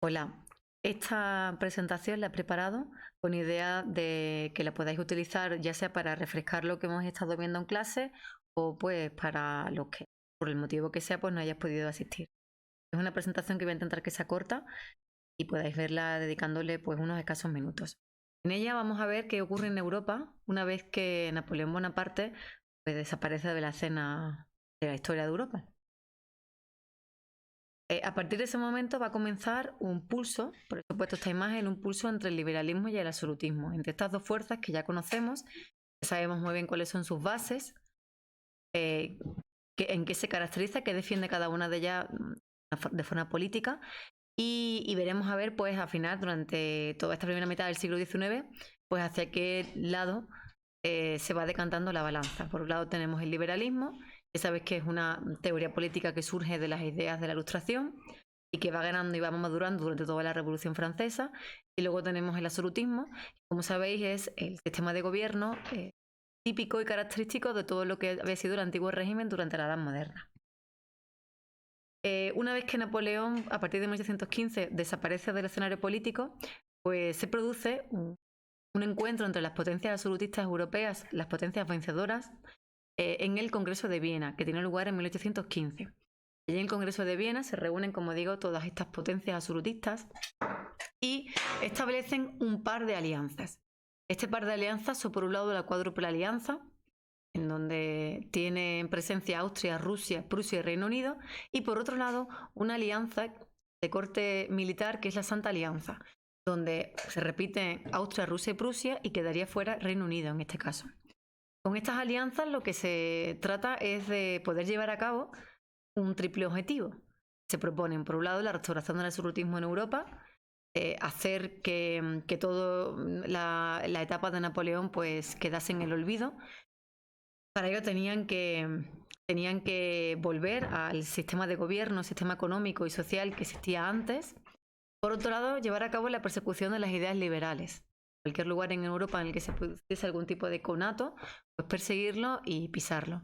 Hola, esta presentación la he preparado con idea de que la podáis utilizar ya sea para refrescar lo que hemos estado viendo en clase o pues para los que por el motivo que sea pues no hayáis podido asistir. Es una presentación que voy a intentar que sea corta y podáis verla dedicándole pues unos escasos minutos. En ella vamos a ver qué ocurre en Europa una vez que Napoleón Bonaparte pues, desaparece de la escena de la historia de Europa. A partir de ese momento va a comenzar un pulso, por eso he puesto esta imagen, un pulso entre el liberalismo y el absolutismo, entre estas dos fuerzas que ya conocemos, que sabemos muy bien cuáles son sus bases, eh, en qué se caracteriza, qué defiende cada una de ellas de forma política, y veremos a ver, pues al final, durante toda esta primera mitad del siglo XIX, pues hacia qué lado se va decantando la balanza. Por un lado tenemos el liberalismo, que sabes que es una teoría política que surge de las ideas de la Ilustración y que va ganando y va madurando durante toda la Revolución Francesa. Y luego tenemos el absolutismo, que como sabéis es el sistema de gobierno típico y característico de todo lo que había sido el antiguo régimen durante la Edad Moderna. Una vez que Napoleón, a partir de 1815, desaparece del escenario político, pues se produce un encuentro entre las potencias absolutistas europeas, las potencias vencedoras, en el Congreso de Viena, que tiene lugar en 1815. Allí en el Congreso de Viena se reúnen, como digo, todas estas potencias absolutistas y establecen un par de alianzas. Este par de alianzas son, por un lado, la cuádruple alianza, en donde tienen presencia Austria, Rusia, Prusia y Reino Unido, y por otro lado, una alianza de corte militar que es la Santa Alianza, donde se repiten Austria, Rusia y Prusia y quedaría fuera Reino Unido en este caso. Con estas alianzas lo que se trata es de poder llevar a cabo un triple objetivo. Se proponen, por un lado, la restauración del absolutismo en Europa, hacer que toda la etapa de Napoleón pues quedase en el olvido. Para ello tenían que volver al sistema de gobierno, sistema económico y social que existía antes. Por otro lado, llevar a cabo la persecución de las ideas liberales. Cualquier lugar en Europa en el que se produciese algún tipo de conato, pues perseguirlo y pisarlo.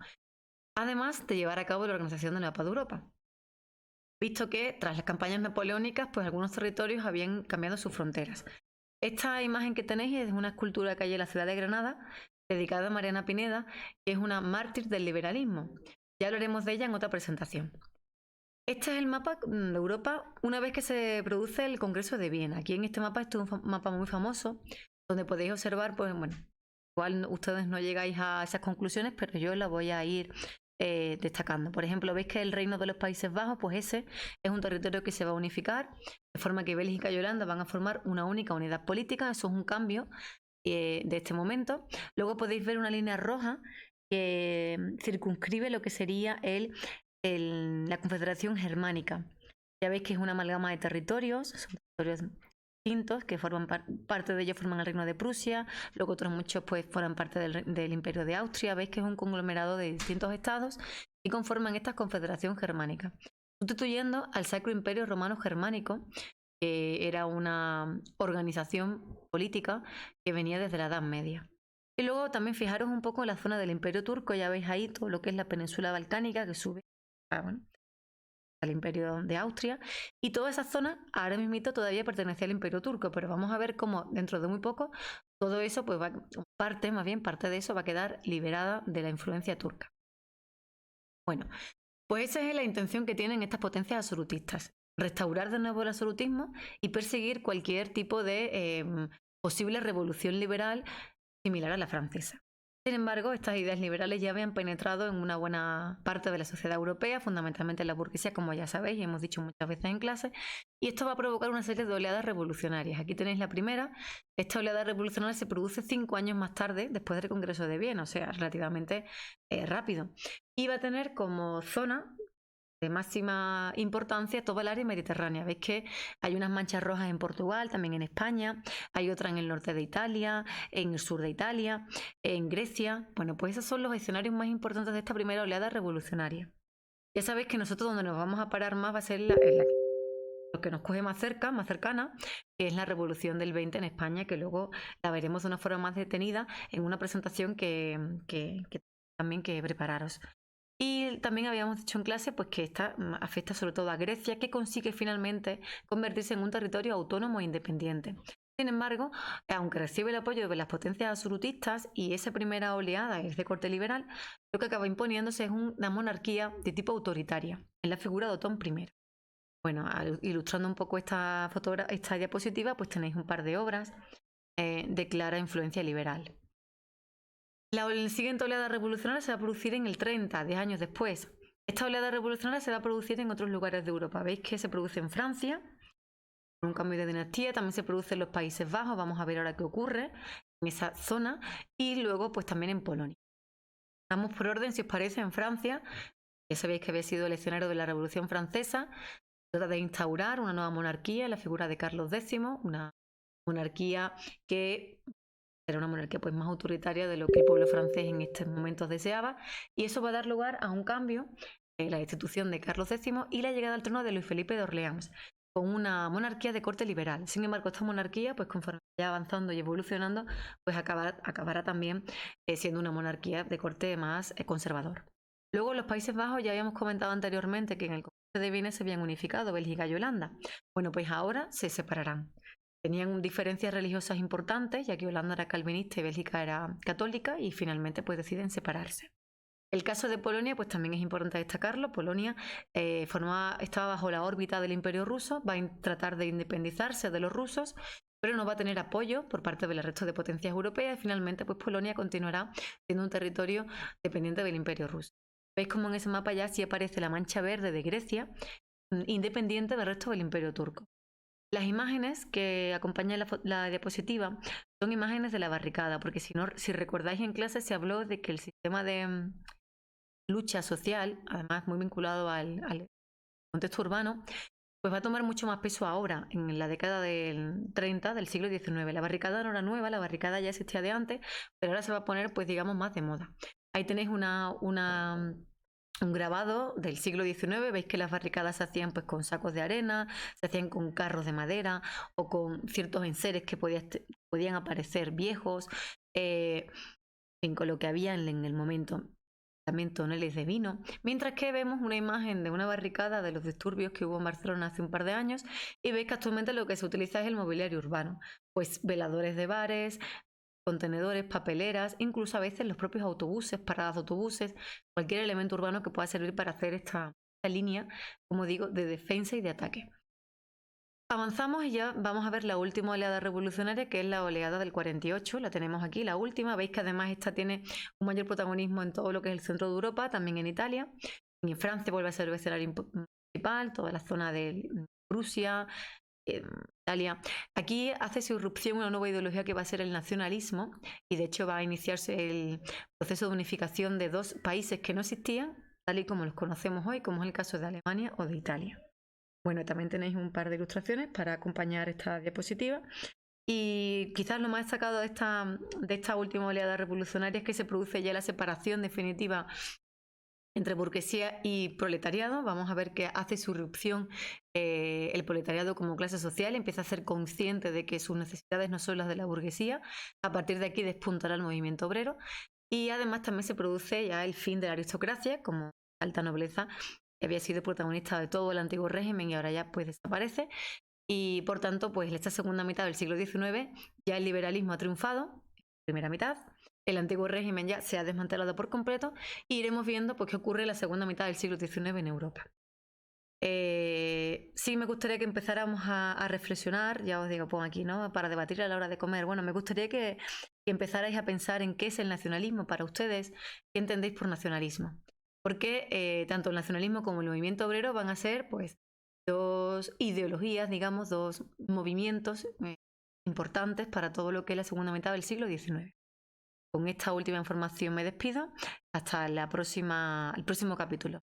Además de llevar a cabo la organización de la paz de Europa. Visto que tras las campañas napoleónicas, pues algunos territorios habían cambiado sus fronteras. Esta imagen que tenéis es una escultura que hay en la ciudad de Granada, dedicada a Mariana Pineda, que es una mártir del liberalismo. Ya hablaremos de ella en otra presentación. Este es el mapa de Europa una vez que se produce el Congreso de Viena. Aquí en este mapa, esto es un mapa muy famoso, donde podéis observar, pues bueno, igual ustedes no llegáis a esas conclusiones, pero yo la voy a ir destacando. Por ejemplo, veis que el Reino de los Países Bajos, pues ese es un territorio que se va a unificar, de forma que Bélgica y Holanda van a formar una única unidad política. Eso es un cambio de este momento. Luego podéis ver una línea roja que circunscribe lo que sería la Confederación Germánica. Ya veis que es una amalgama de territorios, son territorios distintos que forman parte de ellos forman el Reino de Prusia, luego otros muchos pues forman parte del Imperio de Austria. Veis que es un conglomerado de distintos estados y conforman esta Confederación Germánica, sustituyendo al Sacro Imperio Romano Germánico, que era una organización política que venía desde la Edad Media. Y luego también fijaros un poco en la zona del Imperio Turco. Ya veis ahí todo lo que es la península balcánica que sube bueno, al Imperio de Austria, y toda esa zona ahora mismo todavía pertenecía al Imperio Turco, pero vamos a ver cómo dentro de muy poco todo eso, pues parte de eso va a quedar liberada de la influencia turca. Bueno, pues esa es la intención que tienen estas potencias absolutistas: restaurar de nuevo el absolutismo y perseguir cualquier tipo de posible revolución liberal similar a la francesa. Sin embargo, estas ideas liberales ya habían penetrado en una buena parte de la sociedad europea, fundamentalmente en la burguesía, como ya sabéis y hemos dicho muchas veces en clase, y esto va a provocar una serie de oleadas revolucionarias. Aquí tenéis la primera. Esta oleada revolucionaria se produce 5 años más tarde, después del Congreso de Viena, o sea, relativamente rápido. Y va a tener como zona de máxima importancia toda el área mediterránea. Veis que hay unas manchas rojas en Portugal, también en España, hay otra en el norte de Italia, en el sur de Italia, en Grecia. Bueno, pues esos son los escenarios más importantes de esta primera oleada revolucionaria. Ya sabéis que nosotros donde nos vamos a parar más va a ser lo que nos coge más cerca, más cercana, que es la Revolución del 20 en España, que luego la veremos de una forma más detenida en una presentación que también que prepararos. Y también habíamos dicho en clase pues, que esta afecta sobre todo a Grecia, que consigue finalmente convertirse en un territorio autónomo e independiente. Sin embargo, aunque recibe el apoyo de las potencias absolutistas y esa primera oleada es de corte liberal, lo que acaba imponiéndose es una monarquía de tipo autoritaria, en la figura de Otón I. Bueno, ilustrando un poco esta diapositiva, pues tenéis un par de obras de clara influencia liberal. La siguiente oleada revolucionaria se va a producir en el 30, 10 años después. Esta oleada revolucionaria se va a producir en otros lugares de Europa. Veis que se produce en Francia, con un cambio de dinastía, también se produce en los Países Bajos, vamos a ver ahora qué ocurre en esa zona, y luego pues también en Polonia. Vamos por orden, si os parece, en Francia. Ya sabéis que había sido el escenario de la Revolución Francesa. Se trata de instaurar una nueva monarquía en la figura de Carlos X, una monarquía que era una monarquía pues, más autoritaria de lo que el pueblo francés en estos momentos deseaba, y eso va a dar lugar a un cambio en la destitución de Carlos X y la llegada al trono de Luis Felipe de Orleans, con una monarquía de corte liberal. Sin embargo, esta monarquía, pues conforme vaya avanzando y evolucionando, pues acabará también siendo una monarquía de corte más conservador. Luego, en los Países Bajos ya habíamos comentado anteriormente que en el Concilio de Viena se habían unificado Bélgica y Holanda. Bueno, pues ahora se separarán. Tenían diferencias religiosas importantes, ya que Holanda era calvinista y Bélgica era católica, y finalmente pues deciden separarse. El caso de Polonia pues también es importante destacarlo. Polonia estaba bajo la órbita del Imperio ruso, va a tratar de independizarse de los rusos, pero no va a tener apoyo por parte del resto de potencias europeas, y finalmente pues Polonia continuará siendo un territorio dependiente del Imperio ruso. Veis como en ese mapa ya sí aparece la mancha verde de Grecia, independiente del resto del Imperio turco. Las imágenes que acompañan la diapositiva son imágenes de la barricada, porque si recordáis en clase se habló de que el sistema de lucha social, además muy vinculado al contexto urbano, pues va a tomar mucho más peso ahora, en la década del 30 del siglo XIX. La barricada no era nueva, la barricada ya existía de antes, pero ahora se va a poner, pues digamos, más de moda. Ahí tenéis un grabado del siglo XIX, veis que las barricadas se hacían pues con sacos de arena, se hacían con carros de madera o con ciertos enseres que podían aparecer viejos, con lo que había en el momento. También toneles de vino, mientras que vemos una imagen de una barricada de los disturbios que hubo en Barcelona hace un par de años, y veis que actualmente lo que se utiliza es el mobiliario urbano, pues veladores de bares, contenedores, papeleras, incluso a veces los propios autobuses, paradas de autobuses, cualquier elemento urbano que pueda servir para hacer esta línea, como digo, de defensa y de ataque. Avanzamos y ya vamos a ver la última oleada revolucionaria, que es la oleada del 48. La tenemos aquí, la última. Veis que además esta tiene un mayor protagonismo en todo lo que es el centro de Europa, también en Italia. En Francia vuelve a ser el escenario principal, toda la zona de Rusia, Italia. Aquí hace su irrupción una nueva ideología que va a ser el nacionalismo, y de hecho va a iniciarse el proceso de unificación de dos países que no existían, tal y como los conocemos hoy, como es el caso de Alemania o de Italia. Bueno, también tenéis un par de ilustraciones para acompañar esta diapositiva. Y quizás lo más destacado de esta última oleada revolucionaria es que se produce ya la separación definitiva entre burguesía y proletariado. Vamos a ver que hace su irrupción el proletariado como clase social, empieza a ser consciente de que sus necesidades no son las de la burguesía. A partir de aquí despuntará el movimiento obrero, y además también se produce ya el fin de la aristocracia como alta nobleza, que había sido protagonista de todo el antiguo régimen y ahora ya pues desaparece. Y por tanto, pues en esta segunda mitad del siglo XIX ya el liberalismo ha triunfado, primera mitad. El antiguo régimen ya se ha desmantelado por completo, y iremos viendo pues, qué ocurre en la segunda mitad del siglo XIX en Europa. Sí me gustaría que empezáramos a reflexionar, ya os digo, pongo aquí, ¿no? Para debatir a la hora de comer. Bueno, me gustaría que empezarais a pensar en qué es el nacionalismo para ustedes, qué entendéis por nacionalismo. Porque tanto el nacionalismo como el movimiento obrero van a ser pues dos ideologías, digamos, dos movimientos importantes para todo lo que es la segunda mitad del siglo XIX. Con esta última información me despido. Hasta el próximo capítulo.